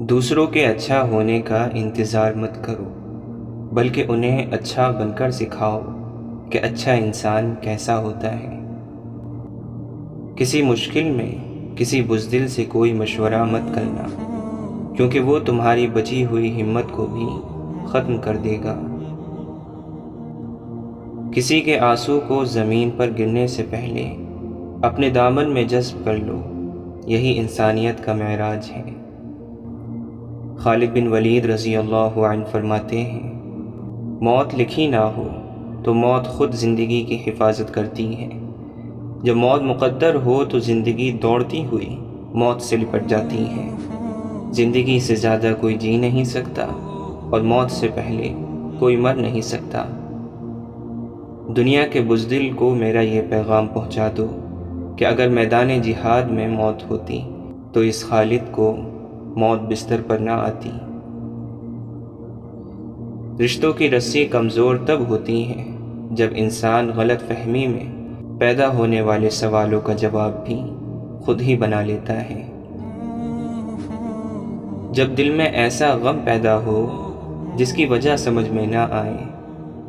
دوسروں کے اچھا ہونے کا انتظار مت کرو، بلکہ انہیں اچھا بن کر سکھاؤ کہ اچھا انسان کیسا ہوتا ہے۔ کسی مشکل میں کسی بزدل سے کوئی مشورہ مت کرنا، کیونکہ وہ تمہاری بچی ہوئی ہمت کو بھی ختم کر دے گا۔ کسی کے آنسو کو زمین پر گرنے سے پہلے اپنے دامن میں جذب کر لو، یہی انسانیت کا معراج ہے۔ خالد بن ولید رضی اللہ عنہ فرماتے ہیں، موت لکھی نہ ہو تو موت خود زندگی کی حفاظت کرتی ہے، جب موت مقدر ہو تو زندگی دوڑتی ہوئی موت سے لپٹ جاتی ہے۔ زندگی سے زیادہ کوئی جی نہیں سکتا اور موت سے پہلے کوئی مر نہیں سکتا۔ دنیا کے بزدل کو میرا یہ پیغام پہنچا دو کہ اگر میدان جہاد میں موت ہوتی تو اس خالد کو موت بستر پر نہ آتی۔ رشتوں کی رسی کمزور تب ہوتی ہے جب انسان غلط فہمی میں پیدا ہونے والے سوالوں کا جواب بھی خود ہی بنا لیتا ہے۔ جب دل میں ایسا غم پیدا ہو جس کی وجہ سمجھ میں نہ آئے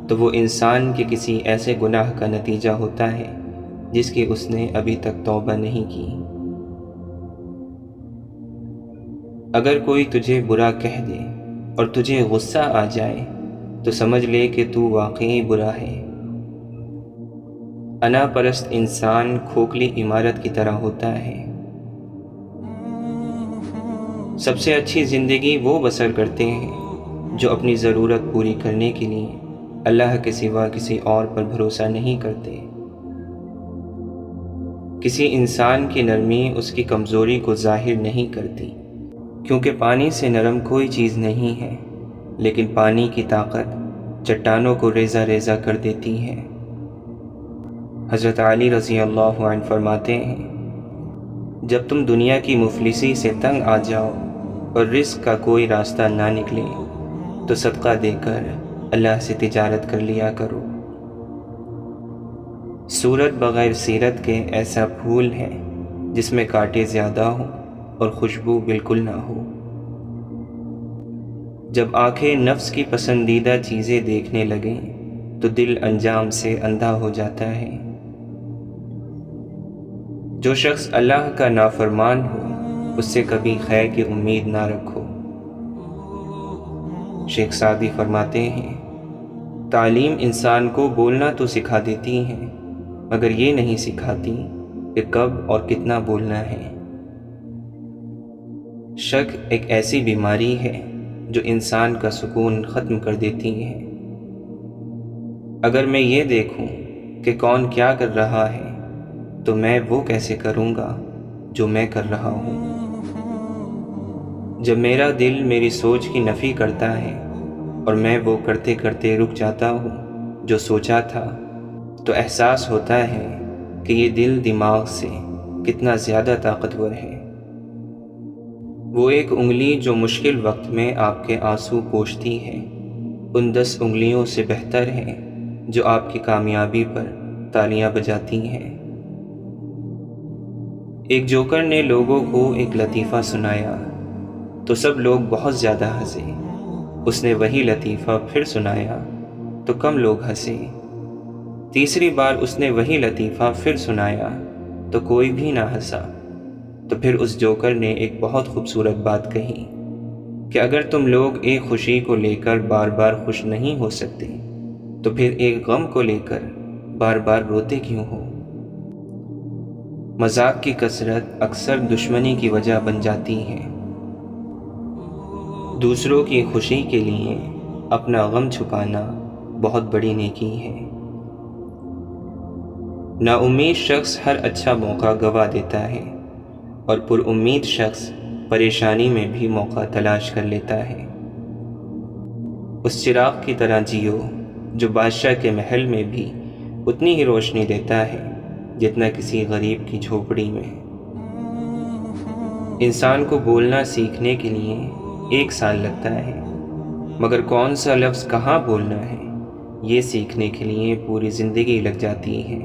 تو وہ انسان کے کسی ایسے گناہ کا نتیجہ ہوتا ہے جس کی اس نے ابھی تک توبہ نہیں کی۔ اگر کوئی تجھے برا کہہ دے اور تجھے غصہ آ جائے تو سمجھ لے کہ تو واقعی برا ہے۔ انا پرست انسان کھوکھلی عمارت کی طرح ہوتا ہے۔ سب سے اچھی زندگی وہ بسر کرتے ہیں جو اپنی ضرورت پوری کرنے کے لیے اللہ کے سوا کسی اور پر بھروسہ نہیں کرتے۔ کسی انسان کی نرمی اس کی کمزوری کو ظاہر نہیں کرتی، کیونکہ پانی سے نرم کوئی چیز نہیں ہے، لیکن پانی کی طاقت چٹانوں کو ریزہ ریزہ کر دیتی ہے۔ حضرت علی رضی اللہ عنہ فرماتے ہیں، جب تم دنیا کی مفلسی سے تنگ آ جاؤ اور رزق کا کوئی راستہ نہ نکلے تو صدقہ دے کر اللہ سے تجارت کر لیا کرو۔ صورت بغیر سیرت کے ایسا پھول ہے جس میں کانٹے زیادہ ہوں اور خوشبو بالکل نہ ہو۔ جب آنکھیں نفس کی پسندیدہ چیزیں دیکھنے لگیں تو دل انجام سے اندھا ہو جاتا ہے۔ جو شخص اللہ کا نافرمان ہو اس سے کبھی خیر کی امید نہ رکھو۔ شیخ سعدی فرماتے ہیں، تعلیم انسان کو بولنا تو سکھا دیتی ہے مگر یہ نہیں سکھاتی کہ کب اور کتنا بولنا ہے۔ شک ایک ایسی بیماری ہے جو انسان کا سکون ختم کر دیتی ہے۔ اگر میں یہ دیکھوں کہ کون کیا کر رہا ہے تو میں وہ کیسے کروں گا جو میں کر رہا ہوں۔ جب میرا دل میری سوچ کی نفی کرتا ہے اور میں وہ کرتے کرتے رک جاتا ہوں جو سوچا تھا، تو احساس ہوتا ہے کہ یہ دل دماغ سے کتنا زیادہ طاقتور ہے۔ وہ ایک انگلی جو مشکل وقت میں آپ کے آنسو پوچھتی ہے ان 10 انگلیوں سے بہتر ہے جو آپ کی کامیابی پر تالیاں بجاتی ہیں۔ ایک جوکر نے لوگوں کو ایک لطیفہ سنایا تو سب لوگ بہت زیادہ ہنسے۔ اس نے وہی لطیفہ پھر سنایا تو کم لوگ ہنسے۔ تیسری بار اس نے وہی لطیفہ پھر سنایا تو کوئی بھی نہ ہنسا۔ تو پھر اس جوکر نے ایک بہت خوبصورت بات کہی کہ اگر تم لوگ ایک خوشی کو لے کر بار بار خوش نہیں ہو سکتے تو پھر ایک غم کو لے کر بار بار روتے کیوں ہو؟ مذاق کی کثرت اکثر دشمنی کی وجہ بن جاتی ہے۔ دوسروں کی خوشی کے لیے اپنا غم چھپانا بہت بڑی نیکی ہے۔ نا امید شخص ہر اچھا موقع گوا دیتا ہے اور پر امید شخص پریشانی میں بھی موقع تلاش کر لیتا ہے۔ اس چراغ کی طرح جیو جو بادشاہ کے محل میں بھی اتنی ہی روشنی دیتا ہے جتنا کسی غریب کی جھوپڑی میں۔ انسان کو بولنا سیکھنے کے لیے 1 سال لگتا ہے، مگر کون سا لفظ کہاں بولنا ہے یہ سیکھنے کے لیے پوری زندگی لگ جاتی ہے۔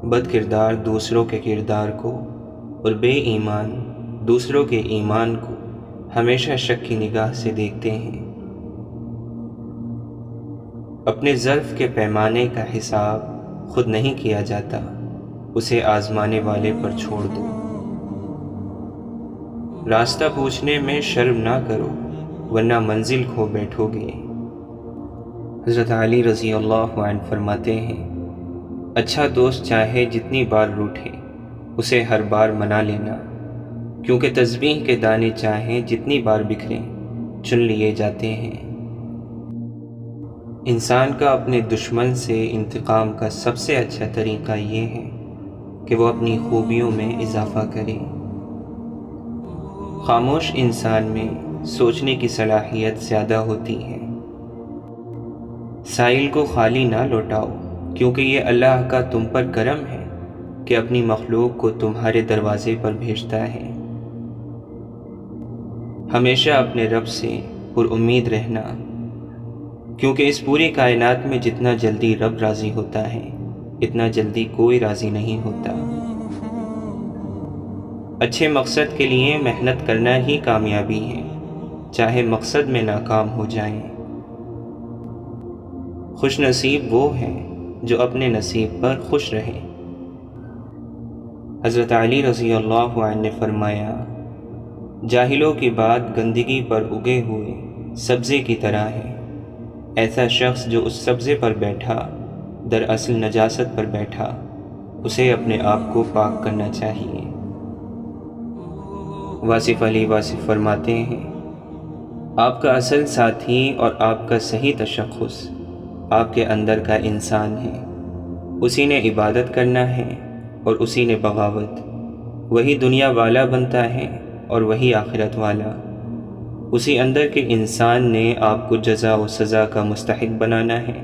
بد کردار دوسروں کے کردار کو اور بے ایمان دوسروں کے ایمان کو ہمیشہ شک کی نگاہ سے دیکھتے ہیں۔ اپنے ظرف کے پیمانے کا حساب خود نہیں کیا جاتا، اسے آزمانے والے پر چھوڑ دو۔ راستہ پوچھنے میں شرم نہ کرو ورنہ منزل کھو بیٹھو گے۔ حضرت علی رضی اللہ عنہ فرماتے ہیں، اچھا دوست چاہے جتنی بار روٹھے اسے ہر بار منا لینا، کیونکہ تسبیح کے دانے چاہیں جتنی بار بکھریں چن لیے جاتے ہیں۔ انسان کا اپنے دشمن سے انتقام کا سب سے اچھا طریقہ یہ ہے کہ وہ اپنی خوبیوں میں اضافہ کرے۔ خاموش انسان میں سوچنے کی صلاحیت زیادہ ہوتی ہے۔ سائل کو خالی نہ لوٹاؤ، کیونکہ یہ اللہ کا تم پر کرم ہے کہ اپنی مخلوق کو تمہارے دروازے پر بھیجتا ہے۔ ہمیشہ اپنے رب سے پر امید رہنا، کیونکہ اس پوری کائنات میں جتنا جلدی رب راضی ہوتا ہے اتنا جلدی کوئی راضی نہیں ہوتا۔ اچھے مقصد کے لیے محنت کرنا ہی کامیابی ہے، چاہے مقصد میں ناکام ہو جائیں۔ خوش نصیب وہ ہے جو اپنے نصیب پر خوش رہے۔ حضرت علی رضی اللہ عنہ نے فرمایا، جاہلوں کی بات گندگی پر اگے ہوئے سبزے کی طرح ہے۔ ایسا شخص جو اس سبزے پر بیٹھا دراصل نجاست پر بیٹھا، اسے اپنے آپ کو پاک کرنا چاہیے۔ واصف علی واصف فرماتے ہیں، آپ کا اصل ساتھی اور آپ کا صحیح تشخص آپ کے اندر کا انسان ہے۔ اسی نے عبادت کرنا ہے اور اسی نے بغاوت۔ وہی دنیا والا بنتا ہے اور وہی آخرت والا۔ اسی اندر کے انسان نے آپ کو جزا و سزا کا مستحق بنانا ہے۔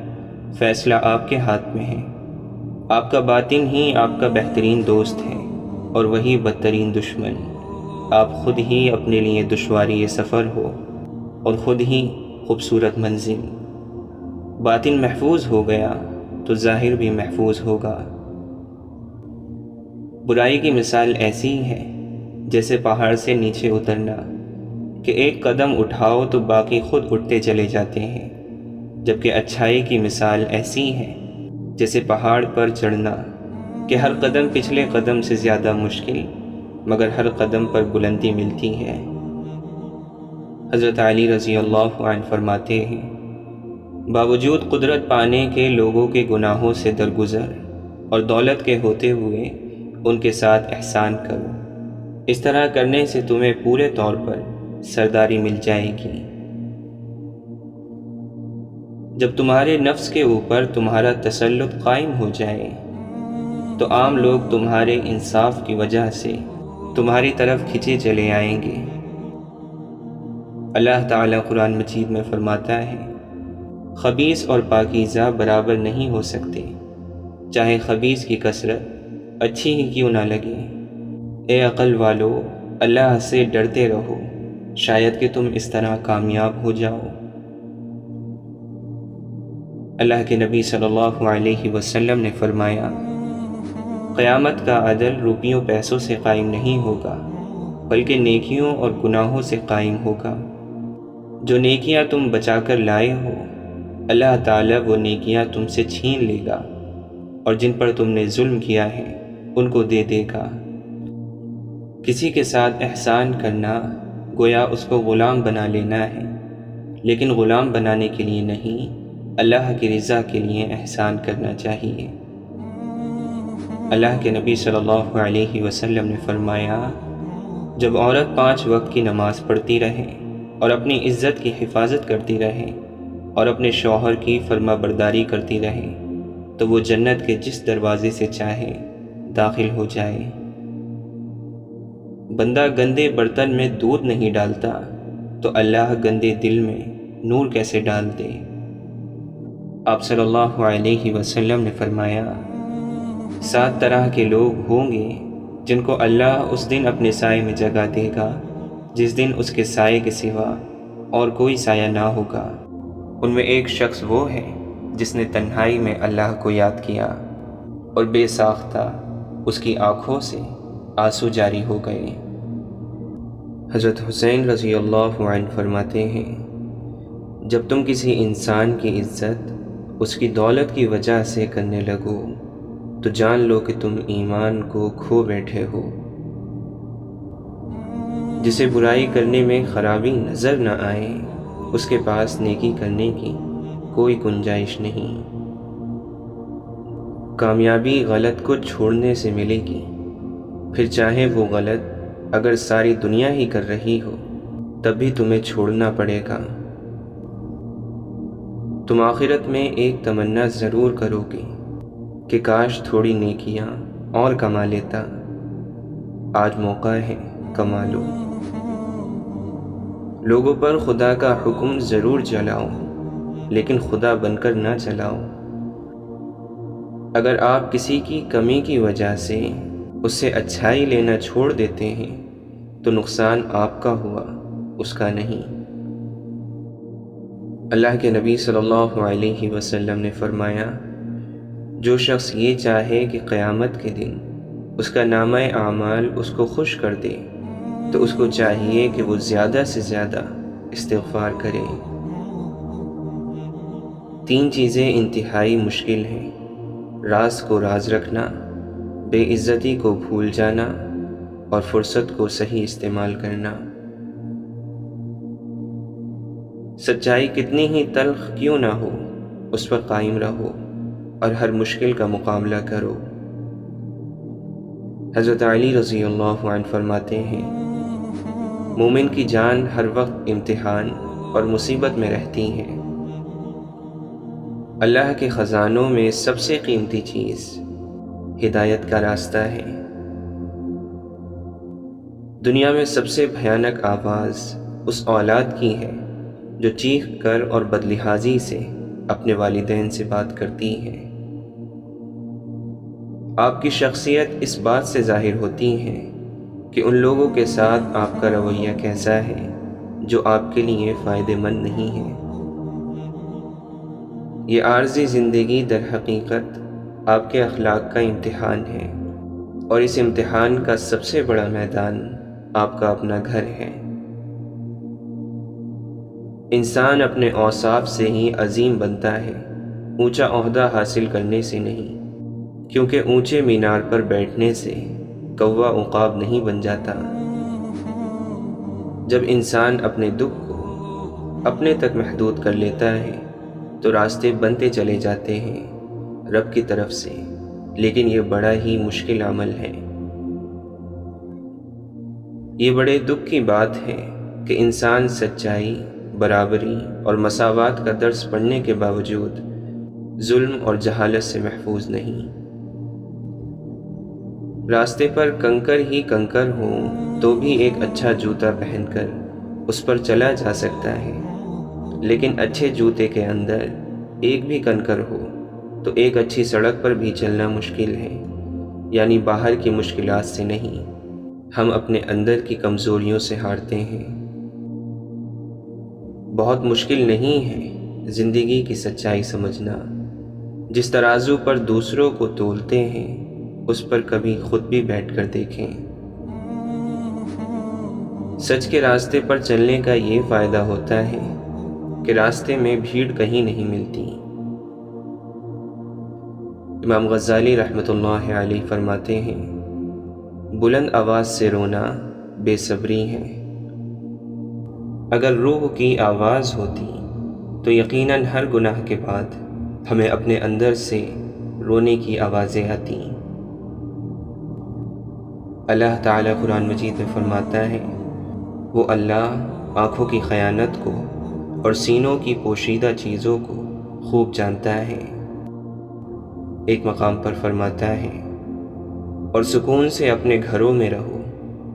فیصلہ آپ کے ہاتھ میں ہے۔ آپ کا باطن ہی آپ کا بہترین دوست ہے اور وہی بدترین دشمن۔ آپ خود ہی اپنے لیے دشواری سفر ہو اور خود ہی خوبصورت منزل۔ باطن محفوظ ہو گیا تو ظاہر بھی محفوظ ہوگا۔ برائی کی مثال ایسی ہے جیسے پہاڑ سے نیچے اترنا، کہ ایک قدم اٹھاؤ تو باقی خود اٹھتے چلے جاتے ہیں، جبکہ اچھائی کی مثال ایسی ہے جیسے پہاڑ پر چڑھنا، کہ ہر قدم پچھلے قدم سے زیادہ مشکل مگر ہر قدم پر بلندی ملتی ہے۔ حضرت علی رضی اللہ عنہ فرماتے ہیں، باوجود قدرت پانے کے لوگوں کے گناہوں سے درگزر اور دولت کے ہوتے ہوئے ان کے ساتھ احسان کرو۔ اس طرح کرنے سے تمہیں پورے طور پر سرداری مل جائے گی۔ جب تمہارے نفس کے اوپر تمہارا تسلط قائم ہو جائے تو عام لوگ تمہارے انصاف کی وجہ سے تمہاری طرف کھینچے چلے آئیں گے۔ اللہ تعالیٰ قرآن مجید میں فرماتا ہے، خبیث اور پاکیزہ برابر نہیں ہو سکتے، چاہے خبیث کی کثرت اچھی ہی کیوں نہ لگے۔ اے عقل والو، اللہ سے ڈرتے رہو، شاید کہ تم اس طرح کامیاب ہو جاؤ۔ اللہ کے نبی صلی اللہ علیہ وسلم نے فرمایا، قیامت کا عدل روپیوں پیسوں سے قائم نہیں ہوگا، بلکہ نیکیوں اور گناہوں سے قائم ہوگا۔ جو نیکیاں تم بچا کر لائے ہو، اللہ تعالیٰ وہ نیکیاں تم سے چھین لے گا، اور جن پر تم نے ظلم کیا ہے ان کو دے دے گا۔ کسی کے ساتھ احسان کرنا گویا اس کو غلام بنا لینا ہے، لیکن غلام بنانے کے لیے نہیں، اللہ کی رضا کے لیے احسان کرنا چاہیے۔ اللہ کے نبی صلی اللہ علیہ وسلم نے فرمایا، جب عورت 5 وقت کی نماز پڑھتی رہے اور اپنی عزت کی حفاظت کرتی رہے اور اپنے شوہر کی فرما برداری کرتی رہے تو وہ جنت کے جس دروازے سے چاہے داخل ہو جائے۔ بندہ گندے برتن میں دودھ نہیں ڈالتا تو اللہ گندے دل میں نور کیسے ڈال دے۔ آپ صلی اللہ علیہ وسلم نے فرمایا، 7 طرح کے لوگ ہوں گے جن کو اللہ اس دن اپنے سائے میں جگہ دے گا جس دن اس کے سائے کے سوا اور کوئی سایہ نہ ہوگا۔ ان میں ایک شخص وہ ہے جس نے تنہائی میں اللہ کو یاد کیا اور بے ساختہ اس کی آنکھوں سے آنسو جاری ہو گئے۔ حضرت حسین رضی اللہ عنہ فرماتے ہیں، جب تم کسی انسان کی عزت اس کی دولت کی وجہ سے کرنے لگو تو جان لو کہ تم ایمان کو کھو بیٹھے ہو۔ جسے برائی کرنے میں خرابی نظر نہ آئے اس کے پاس نیکی کرنے کی کوئی گنجائش نہیں۔ کامیابی غلط کو چھوڑنے سے ملے گی، پھر چاہے وہ غلط اگر ساری دنیا ہی کر رہی ہو تب بھی تمہیں چھوڑنا پڑے گا۔ تم آخرت میں ایک تمنا ضرور کرو گے کہ کاش تھوڑی نیکیاں اور کما لیتا، آج موقع ہے کما لو۔ لوگوں پر خدا کا حکم ضرور چلاؤ لیکن خدا بن کر نہ چلاؤ۔ اگر آپ کسی کی کمی کی وجہ سے اس سے اچھائی لینا چھوڑ دیتے ہیں تو نقصان آپ کا ہوا، اس کا نہیں۔ اللہ کے نبی صلی اللہ علیہ وسلم نے فرمایا، جو شخص یہ چاہے کہ قیامت کے دن اس کا نامہ اعمال اس کو خوش کر دے تو اس کو چاہیے کہ وہ زیادہ سے زیادہ استغفار کرے۔ 3 چیزیں انتہائی مشکل ہیں: راز کو راز رکھنا، بے عزتی کو بھول جانا اور فرصت کو صحیح استعمال کرنا۔ سچائی کتنی ہی تلخ کیوں نہ ہو اس پر قائم رہو اور ہر مشکل کا مقابلہ کرو۔ حضرت علی رضی اللہ عنہ فرماتے ہیں، مومن کی جان ہر وقت امتحان اور مصیبت میں رہتی ہے۔ اللہ کے خزانوں میں سب سے قیمتی چیز ہدایت کا راستہ ہے۔ دنیا میں سب سے بھیانک آواز اس اولاد کی ہے جو چیخ کر اور بدلحاظی سے اپنے والدین سے بات کرتی ہے۔ آپ کی شخصیت اس بات سے ظاہر ہوتی ہے کہ ان لوگوں کے ساتھ آپ کا رویہ کیسا ہے جو آپ کے لیے فائدہ مند نہیں ہے۔ یہ عارضی زندگی در حقیقت آپ کے اخلاق کا امتحان ہے، اور اس امتحان کا سب سے بڑا میدان آپ کا اپنا گھر ہے۔ انسان اپنے اوصاف سے ہی عظیم بنتا ہے، اونچا عہدہ حاصل کرنے سے نہیں، کیونکہ اونچے مینار پر بیٹھنے سے کوا عقاب نہیں بن جاتا۔ جب انسان اپنے دکھ کو اپنے تک محدود کر لیتا ہے تو راستے بنتے چلے جاتے ہیں رب کی طرف سے، لیکن یہ بڑا ہی مشکل عمل ہے۔ یہ بڑے دکھ کی بات ہے کہ انسان سچائی، برابری اور مساوات کا درس پڑھنے کے باوجود ظلم اور جہالت سے محفوظ نہیں۔ راستے پر کنکر ہی کنکر ہوں تو بھی ایک اچھا جوتا پہن کر اس پر چلا جا سکتا ہے، لیکن اچھے جوتے کے اندر ایک بھی کنکر ہو تو ایک اچھی سڑک پر بھی چلنا مشکل ہے۔ یعنی باہر کی مشکلات سے نہیں، ہم اپنے اندر کی کمزوریوں سے ہارتے ہیں۔ بہت مشکل نہیں ہے زندگی کی سچائی سمجھنا۔ جس ترازو پر دوسروں کو تولتے ہیں اس پر کبھی خود بھی بیٹھ کر دیکھیں۔ سچ کے راستے پر چلنے کا یہ فائدہ ہوتا ہے کہ راستے میں بھیڑ کہیں نہیں ملتی۔ امام غزالی رحمۃ اللہ علیہ فرماتے ہیں، بلند آواز سے رونا بے صبری ہے۔ اگر روح کی آواز ہوتی تو یقیناً ہر گناہ کے بعد ہمیں اپنے اندر سے رونے کی آوازیں آتی۔ اللہ تعالیٰ قرآن مجید میں فرماتا ہے، وہ اللہ آنکھوں کی خیانت کو اور سینوں کی پوشیدہ چیزوں کو خوب جانتا ہے۔ ایک مقام پر فرماتا ہے، اور سکون سے اپنے گھروں میں رہو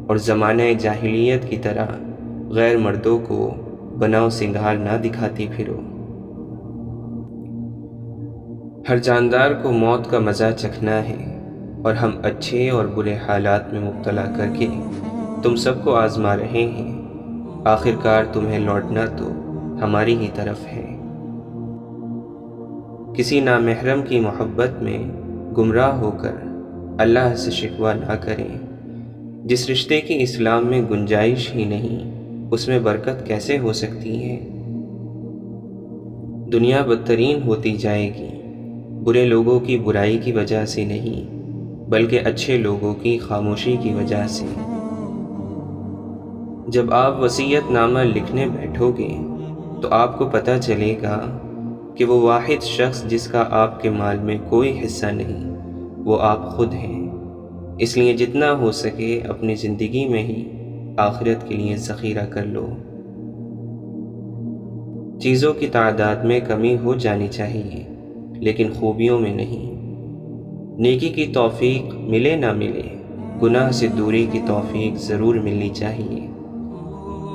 اور زمانہ جاہلیت کی طرح غیر مردوں کو بناؤ سنگھار نہ دکھاتی پھرو۔ ہر جاندار کو موت کا مزہ چکھنا ہے، اور ہم اچھے اور برے حالات میں مبتلا کر کے تم سب کو آزما رہے ہیں۔ آخرکار تمہیں لوٹنا تو ہماری ہی طرف ہے۔ کسی نامحرم کی محبت میں گمراہ ہو کر اللہ سے شکوہ نہ کریں۔ جس رشتے کی اسلام میں گنجائش ہی نہیں، اس میں برکت کیسے ہو سکتی ہے؟ دنیا بدترین ہوتی جائے گی، برے لوگوں کی برائی کی وجہ سے نہیں، بلکہ اچھے لوگوں کی خاموشی کی وجہ سے۔ جب آپ وصیت نامہ لکھنے بیٹھو گے تو آپ کو پتہ چلے گا کہ وہ واحد شخص جس کا آپ کے مال میں کوئی حصہ نہیں، وہ آپ خود ہیں۔ اس لیے جتنا ہو سکے اپنی زندگی میں ہی آخرت کے لیے ذخیرہ کر لو۔ چیزوں کی تعداد میں کمی ہو جانی چاہیے، لیکن خوبیوں میں نہیں۔ نیکی کی توفیق ملے نہ ملے، گناہ سے دوری کی توفیق ضرور ملنی چاہیے۔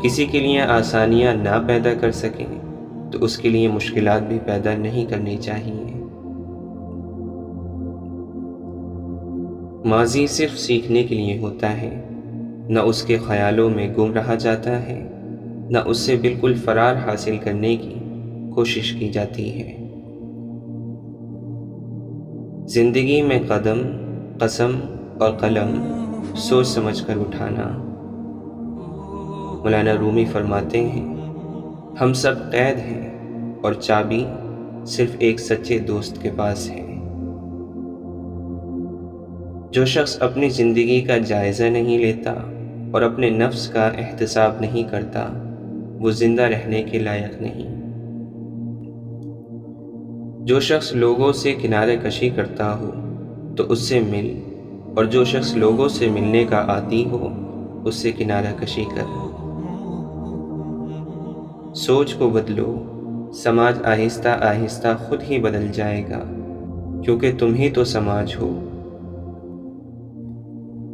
کسی کے لیے آسانیاں نہ پیدا کر سکیں تو اس کے لیے مشکلات بھی پیدا نہیں کرنی چاہیے۔ ماضی صرف سیکھنے کے لیے ہوتا ہے، نہ اس کے خیالوں میں گم رہا جاتا ہے، نہ اس سے بالکل فرار حاصل کرنے کی کوشش کی جاتی ہے۔ زندگی میں قدم، قسم اور قلم سوچ سمجھ کر اٹھانا۔ مولانا رومی فرماتے ہیں، ہم سب قید ہیں اور چابی صرف ایک سچے دوست کے پاس ہے۔ جو شخص اپنی زندگی کا جائزہ نہیں لیتا اور اپنے نفس کا احتساب نہیں کرتا، وہ زندہ رہنے کے لائق نہیں۔ جو شخص لوگوں سے کنارے کشی کرتا ہو تو اس سے مل، اور جو شخص لوگوں سے ملنے کا عادی ہو اس سے کنارہ کشی کر۔ سوچ کو بدلو، سماج آہستہ آہستہ خود ہی بدل جائے گا، کیونکہ تم ہی تو سماج ہو۔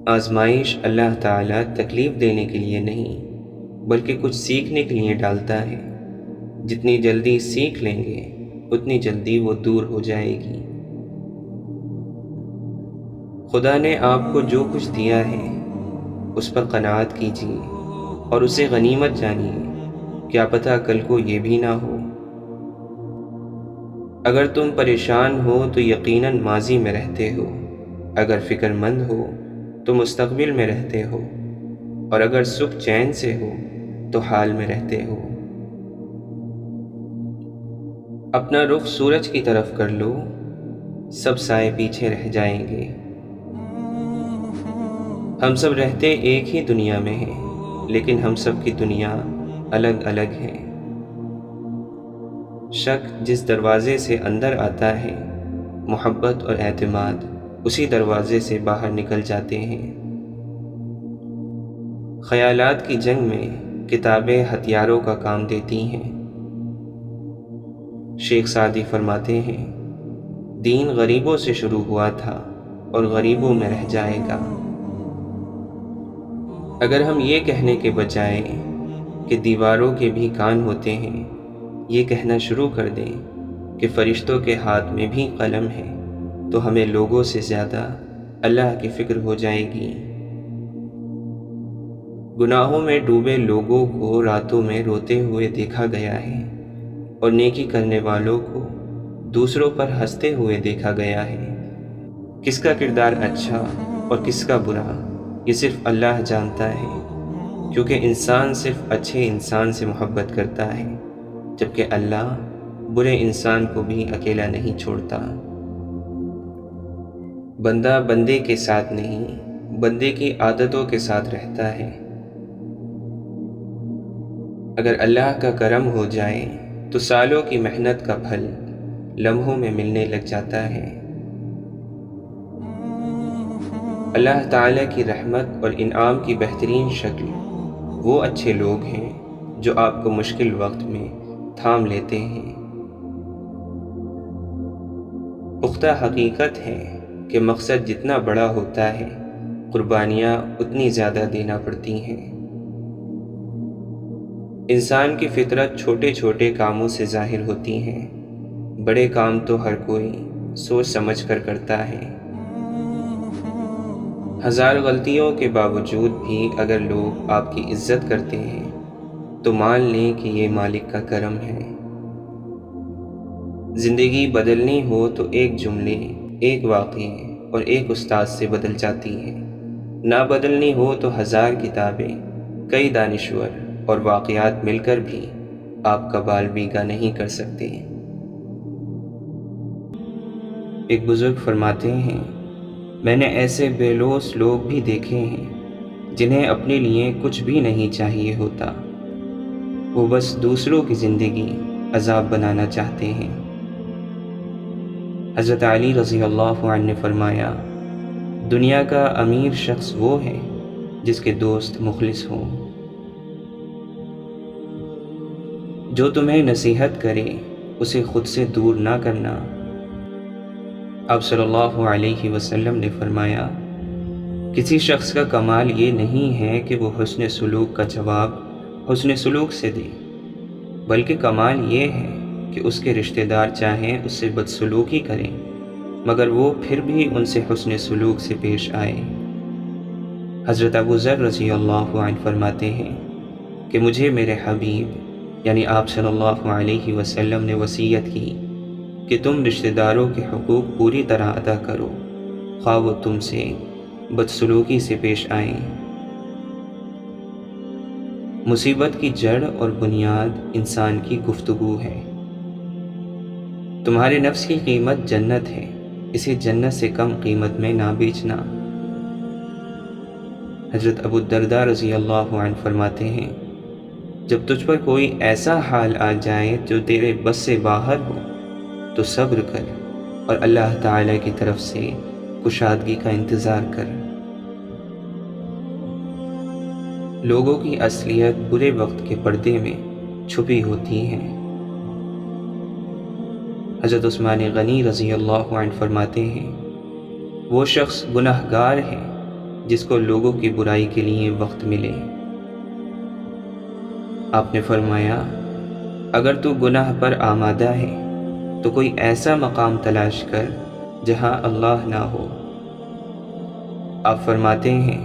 آزمائش اللہ تعالیٰ تکلیف دینے کے لیے نہیں، بلکہ کچھ سیکھنے کے لیے ڈالتا ہے۔ جتنی جلدی سیکھ لیں گے اتنی جلدی وہ دور ہو جائے گی۔ خدا نے آپ کو جو کچھ دیا ہے اس پر قناعت کیجیے اور اسے غنیمت جانیے، کیا پتہ کل کو یہ بھی نہ ہو۔ اگر تم پریشان ہو تو یقیناً ماضی میں رہتے ہو، اگر فکر مند ہو تو مستقبل میں رہتے ہو، اور اگر سکھ چین سے ہو تو حال میں رہتے ہو۔ اپنا رخ سورج کی طرف کر لو، سب سائے پیچھے رہ جائیں گے۔ ہم سب رہتے ایک ہی دنیا میں ہیں، لیکن ہم سب کی دنیا الگ الگ ہے۔ شک جس دروازے سے اندر آتا ہے، محبت اور اعتماد اسی دروازے سے باہر نکل جاتے ہیں۔ خیالات کی جنگ میں کتابیں ہتھیاروں کا کام دیتی ہیں۔ شیخ سعدی فرماتے ہیں، دین غریبوں سے شروع ہوا تھا اور غریبوں میں رہ جائے گا۔ اگر ہم یہ کہنے کے بجائے کہ دیواروں کے بھی کان ہوتے ہیں، یہ کہنا شروع کر دیں کہ فرشتوں کے ہاتھ میں بھی قلم ہے، تو ہمیں لوگوں سے زیادہ اللہ کی فکر ہو جائے گی۔ گناہوں میں ڈوبے لوگوں کو راتوں میں روتے ہوئے دیکھا گیا ہے، اور نیکی کرنے والوں کو دوسروں پر ہنستے ہوئے دیکھا گیا ہے۔ کس کا کردار اچھا اور کس کا برا، یہ صرف اللہ جانتا ہے، کیونکہ انسان صرف اچھے انسان سے محبت کرتا ہے، جبکہ اللہ برے انسان کو بھی اکیلا نہیں چھوڑتا۔ بندہ بندے کے ساتھ نہیں، بندے کی عادتوں کے ساتھ رہتا ہے۔ اگر اللہ کا کرم ہو جائے تو سالوں کی محنت کا پھل لمحوں میں ملنے لگ جاتا ہے۔ اللہ تعالیٰ کی رحمت اور انعام کی بہترین شکل وہ اچھے لوگ ہیں جو آپ کو مشکل وقت میں تھام لیتے ہیں۔ پختہ حقیقت ہے کہ مقصد جتنا بڑا ہوتا ہے، قربانیاں اتنی زیادہ دینا پڑتی ہیں۔ انسان کی فطرت چھوٹے چھوٹے کاموں سے ظاہر ہوتی ہیں، بڑے کام تو ہر کوئی سوچ سمجھ کر کرتا ہے۔ ہزار غلطیوں کے باوجود بھی اگر لوگ آپ کی عزت کرتے ہیں تو مان لیں کہ یہ مالک کا کرم ہے۔ زندگی بدلنی ہو تو ایک جملے، ایک واقعے اور ایک استاد سے بدل جاتی ہے، نہ بدلنی ہو تو 1000 کتابیں، کئی دانشور اور واقعات مل کر بھی آپ کا بال بیگا نہیں کر سکتے۔ ایک بزرگ فرماتے ہیں، میں نے ایسے بے لوث لوگ بھی دیکھے ہیں جنہیں اپنے لیے کچھ بھی نہیں چاہیے ہوتا، وہ بس دوسروں کی زندگی عذاب بنانا چاہتے ہیں۔ حضرت علی رضی اللہ عنہ نے فرمایا، دنیا کا امیر شخص وہ ہے جس کے دوست مخلص ہوں۔ جو تمہیں نصیحت کرے اسے خود سے دور نہ کرنا۔ آپ صلی اللہ علیہ وسلم نے فرمایا، کسی شخص کا کمال یہ نہیں ہے کہ وہ حسن سلوک کا جواب حسن سلوک سے دے، بلکہ کمال یہ ہے کہ اس کے رشتہ دار چاہیں اس سے بدسلوکی کریں مگر وہ پھر بھی ان سے حسن سلوک سے پیش آئے۔ حضرت ابو ذر رضی اللہ عنہ فرماتے ہیں کہ مجھے میرے حبیب یعنی آپ صلی اللہ علیہ وسلم نے وصیت کی کہ تم رشتہ داروں کے حقوق پوری طرح ادا کرو، خواہ وہ تم سے بدسلوکی سے پیش آئیں۔ مصیبت کی جڑ اور بنیاد انسان کی گفتگو ہے۔ تمہارے نفس کی قیمت جنت ہے، اسے جنت سے کم قیمت میں نہ بیچنا۔ حضرت ابو الدرداء رضی اللہ عنہ فرماتے ہیں، جب تجھ پر کوئی ایسا حال آ جائے جو تیرے بس سے باہر ہو تو صبر کر اور اللہ تعالی کی طرف سے کشادگی کا انتظار کر۔ لوگوں کی اصلیت برے وقت کے پردے میں چھپی ہوتی ہے۔ حضرت عثمان غنی رضی اللہ عنہ فرماتے ہیں، وہ شخص گنہگار ہے جس کو لوگوں کی برائی کے لیے وقت ملے۔ آپ نے فرمایا، اگر تو گناہ پر آمادہ ہے تو کوئی ایسا مقام تلاش کر جہاں اللہ نہ ہو۔ آپ فرماتے ہیں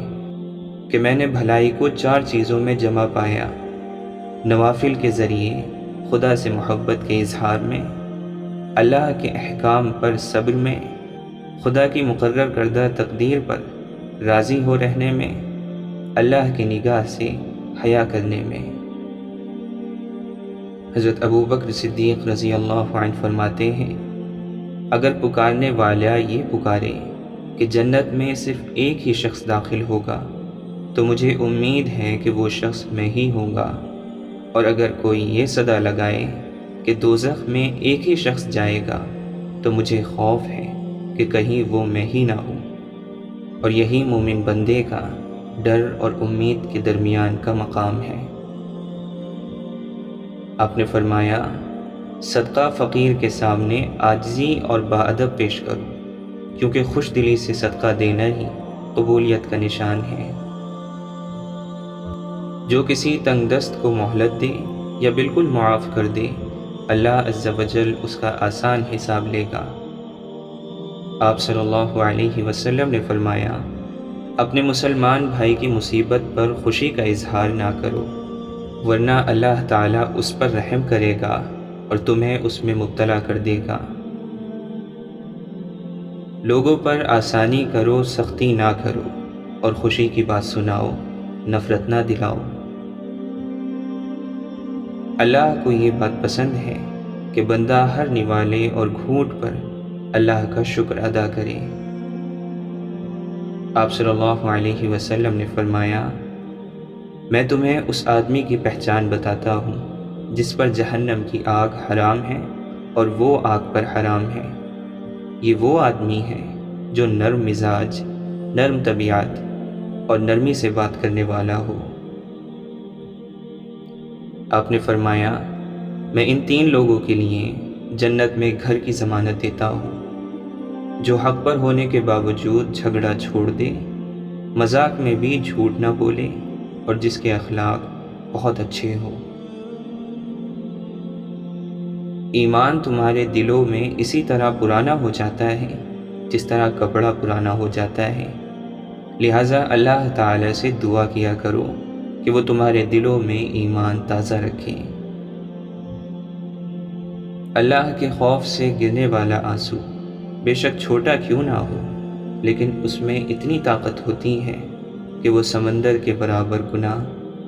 کہ میں نے بھلائی کو 4 چیزوں میں جمع پایا، نوافل کے ذریعے خدا سے محبت کے اظہار میں، اللہ کے احکام پر صبر میں، خدا کی مقرر کردہ تقدیر پر راضی ہو رہنے میں، اللہ کی نگاہ سے حیا کرنے میں۔ حضرت ابو بکر صدیق رضی اللہ عنہ فرماتے ہیں، اگر پکارنے والا یہ پکارے کہ جنت میں صرف ایک ہی شخص داخل ہوگا تو مجھے امید ہے کہ وہ شخص میں ہی ہوں گا، اور اگر کوئی یہ صدا لگائے کہ دوزخ میں ایک ہی شخص جائے گا تو مجھے خوف ہے کہ کہیں وہ میں ہی نہ ہوں۔ اور یہی مومن بندے کا ڈر اور امید کے درمیان کا مقام ہے۔ آپ نے فرمایا، صدقہ فقیر کے سامنے عاجزی اور باادب پیش کرو، کیونکہ خوش دلی سے صدقہ دینا ہی قبولیت کا نشان ہے۔ جو کسی تنگ دست کو مہلت دے یا بالکل معاف کر دے، اللہ عز و جل اس کا آسان حساب لے گا۔ آپ صلی اللہ علیہ وسلم نے فرمایا، اپنے مسلمان بھائی کی مصیبت پر خوشی کا اظہار نہ کرو، ورنہ اللہ تعالیٰ اس پر رحم کرے گا اور تمہیں اس میں مبتلا کر دے گا۔ لوگوں پر آسانی کرو، سختی نہ کرو، اور خوشی کی بات سناؤ، نفرت نہ دلاؤ۔ اللہ کو یہ بات پسند ہے کہ بندہ ہر نوالے اور گھونٹ پر اللہ کا شکر ادا کرے۔ آپ صلی اللہ علیہ وسلم نے فرمایا، میں تمہیں اس آدمی کی پہچان بتاتا ہوں جس پر جہنم کی آگ حرام ہے اور وہ آگ پر حرام ہے۔ یہ وہ آدمی ہے جو نرم مزاج، نرم طبیعت اور نرمی سے بات کرنے والا ہو۔ آپ نے فرمایا، میں ان 3 لوگوں کے لیے جنت میں گھر کی ضمانت دیتا ہوں، جو حق پر ہونے کے باوجود جھگڑا چھوڑ دے، مذاق میں بھی جھوٹ نہ بولے، اور جس کے اخلاق بہت اچھے ہوں۔ ایمان تمہارے دلوں میں اسی طرح پرانا ہو جاتا ہے جس طرح کپڑا پرانا ہو جاتا ہے، لہٰذا اللہ تعالی سے دعا کیا کرو کہ وہ تمہارے دلوں میں ایمان تازہ رکھے۔ اللہ کے خوف سے گرنے والا آنسو بے شک چھوٹا کیوں نہ ہو، لیکن اس میں اتنی طاقت ہوتی ہے کہ وہ سمندر کے برابر گناہ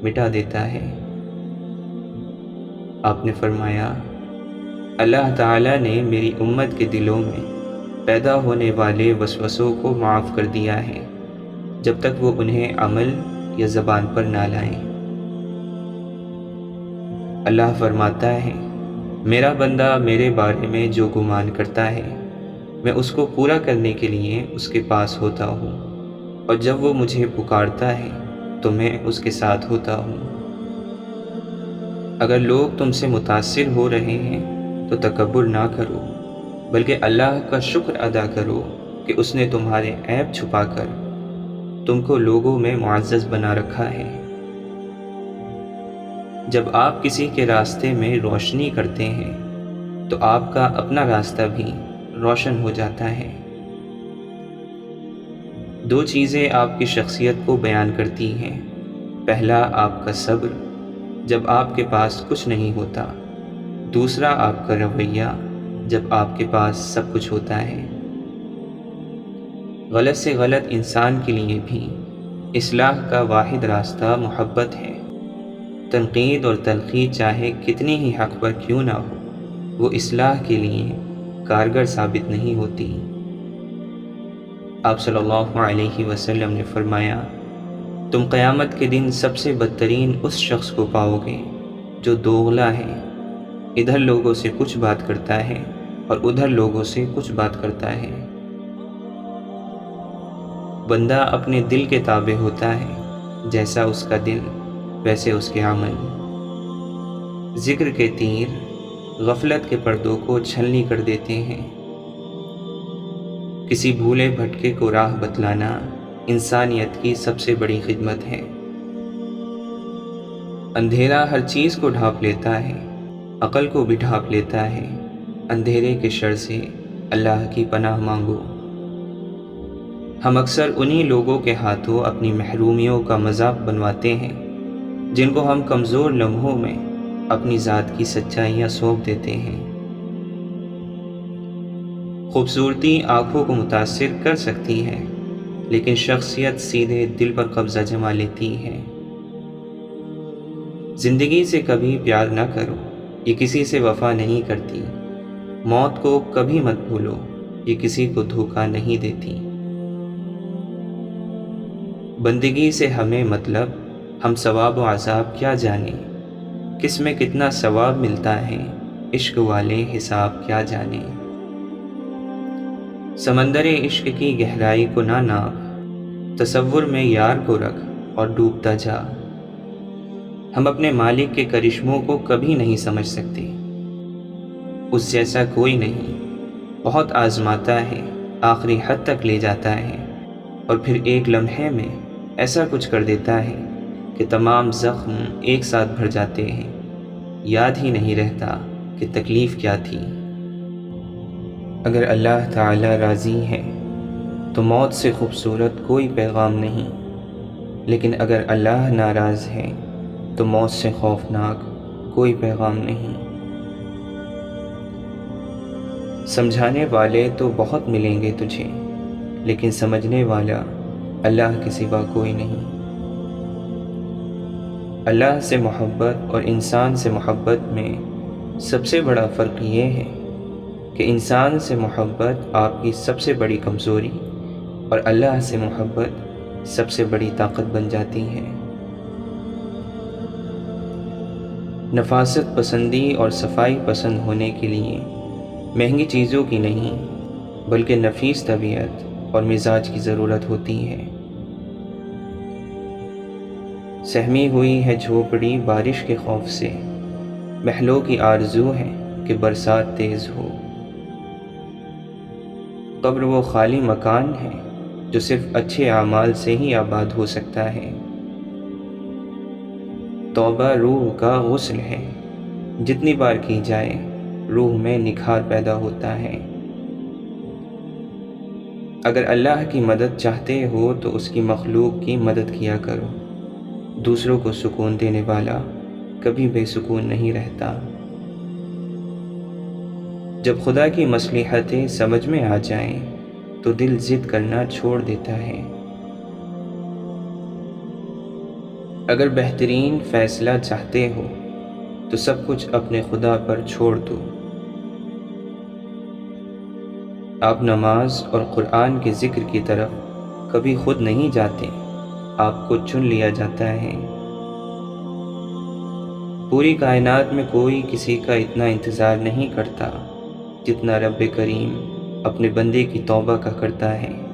مٹا دیتا ہے۔ آپ نے فرمایا، اللہ تعالیٰ نے میری امت کے دلوں میں پیدا ہونے والے وسوسوں کو معاف کر دیا ہے جب تک وہ انہیں عمل یا زبان پر نہ لائیں۔ اللہ فرماتا ہے، میرا بندہ میرے بارے میں جو گمان کرتا ہے میں اس کو پورا کرنے کے لیے اس کے پاس ہوتا ہوں، اور جب وہ مجھے پکارتا ہے تو میں اس کے ساتھ ہوتا ہوں۔ اگر لوگ تم سے متاثر ہو رہے ہیں تو تکبر نہ کرو، بلکہ اللہ کا شکر ادا کرو کہ اس نے تمہارے عیب چھپا کر تم کو لوگوں میں معزز بنا رکھا ہے۔ جب آپ کسی کے راستے میں روشنی کرتے ہیں تو آپ کا اپنا راستہ بھی روشن ہو جاتا ہے۔ دو چیزیں آپ کی شخصیت کو بیان کرتی ہیں۔ پہلا، آپ کا صبر جب آپ کے پاس کچھ نہیں ہوتا۔ دوسرا، آپ کا رویہ جب آپ کے پاس سب کچھ ہوتا ہے۔ غلط سے غلط انسان کے لیے بھی اصلاح کا واحد راستہ محبت ہے۔ تنقید اور تلخیص چاہے کتنی ہی حق پر کیوں نہ ہو، وہ اصلاح کے لیے کارگر ثابت نہیں ہوتی۔ آپ صلی اللہ علیہ وسلم نے فرمایا، تم قیامت کے دن سب سے بدترین اس شخص کو پاؤ گے جو دوغلا ہے، ادھر لوگوں سے کچھ بات کرتا ہے اور ادھر لوگوں سے کچھ بات کرتا ہے۔ بندہ اپنے دل کے تابع ہوتا ہے، جیسا اس کا دل ویسے اس کے عمل۔ ذکر کے تیر غفلت کے پردوں کو چھلنی کر دیتے ہیں۔ کسی بھولے بھٹکے کو راہ بتلانا انسانیت کی سب سے بڑی خدمت ہے۔ اندھیرا ہر چیز کو ڈھانپ لیتا ہے، عقل کو بھی ڈھانپ لیتا ہے۔ اندھیرے کے شر سے اللہ کی پناہ مانگو۔ ہم اکثر انہی لوگوں کے ہاتھوں اپنی محرومیوں کا مذاق بنواتے ہیں جن کو ہم کمزور لمحوں میں اپنی ذات کی سچائیاں سونپ دیتے ہیں۔ خوبصورتی آنکھوں کو متاثر کر سکتی ہے، لیکن شخصیت سیدھے دل پر قبضہ جما لیتی ہے۔ زندگی سے کبھی پیار نہ کرو، یہ کسی سے وفا نہیں کرتی۔ موت کو کبھی مت بھولو، یہ کسی کو دھوکہ نہیں دیتی۔ بندگی سے ہمیں مطلب، ہم ثواب و عذاب کیا جانیں، کس میں کتنا ثواب ملتا ہے، عشق والے حساب کیا جانیں۔ سمندر عشق کی گہرائی کو نہ ناپ، تصور میں یار کو رکھ اور ڈوبتا جا۔ ہم اپنے مالک کے کرشموں کو کبھی نہیں سمجھ سکتے، اس جیسا کوئی نہیں۔ بہت آزماتا ہے، آخری حد تک لے جاتا ہے، اور پھر ایک لمحے میں ایسا کچھ کر دیتا ہے کہ تمام زخم ایک ساتھ بھر جاتے ہیں، یاد ہی نہیں رہتا کہ تکلیف کیا تھی۔ اگر اللہ تعالی راضی ہے تو موت سے خوبصورت کوئی پیغام نہیں، لیکن اگر اللہ ناراض ہے تو موت سے خوفناک کوئی پیغام نہیں۔ سمجھانے والے تو بہت ملیں گے تجھے، لیکن سمجھنے والا اللہ کے سوا کوئی نہیں۔ اللہ سے محبت اور انسان سے محبت میں سب سے بڑا فرق یہ ہے کہ انسان سے محبت آپ کی سب سے بڑی کمزوری اور اللہ سے محبت سب سے بڑی طاقت بن جاتی ہے۔ نفاست پسندی اور صفائی پسند ہونے کے لیے مہنگی چیزوں کی نہیں، بلکہ نفیس طبیعت اور مزاج کی ضرورت ہوتی ہے۔ سہمی ہوئی ہے جھوپڑی بارش کے خوف سے، محلوں کی آرزو ہے کہ برسات تیز ہو۔ قبر وہ خالی مکان ہے جو صرف اچھے اعمال سے ہی آباد ہو سکتا ہے۔ توبہ روح کا غسل ہے، جتنی بار کی جائے روح میں نکھار پیدا ہوتا ہے۔ اگر اللہ کی مدد چاہتے ہو تو اس کی مخلوق کی مدد کیا کرو۔ دوسروں کو سکون دینے والا کبھی بے سکون نہیں رہتا۔ جب خدا کی مصلحتیں سمجھ میں آ جائیں تو دل ضد کرنا چھوڑ دیتا ہے۔ اگر بہترین فیصلہ چاہتے ہو تو سب کچھ اپنے خدا پر چھوڑ دو۔ آپ نماز اور قرآن کے ذکر کی طرف کبھی خود نہیں جاتے، آپ کو چن لیا جاتا ہے۔ پوری کائنات میں کوئی کسی کا اتنا انتظار نہیں کرتا جتنا رب کریم اپنے بندے کی توبہ کا کرتا ہے۔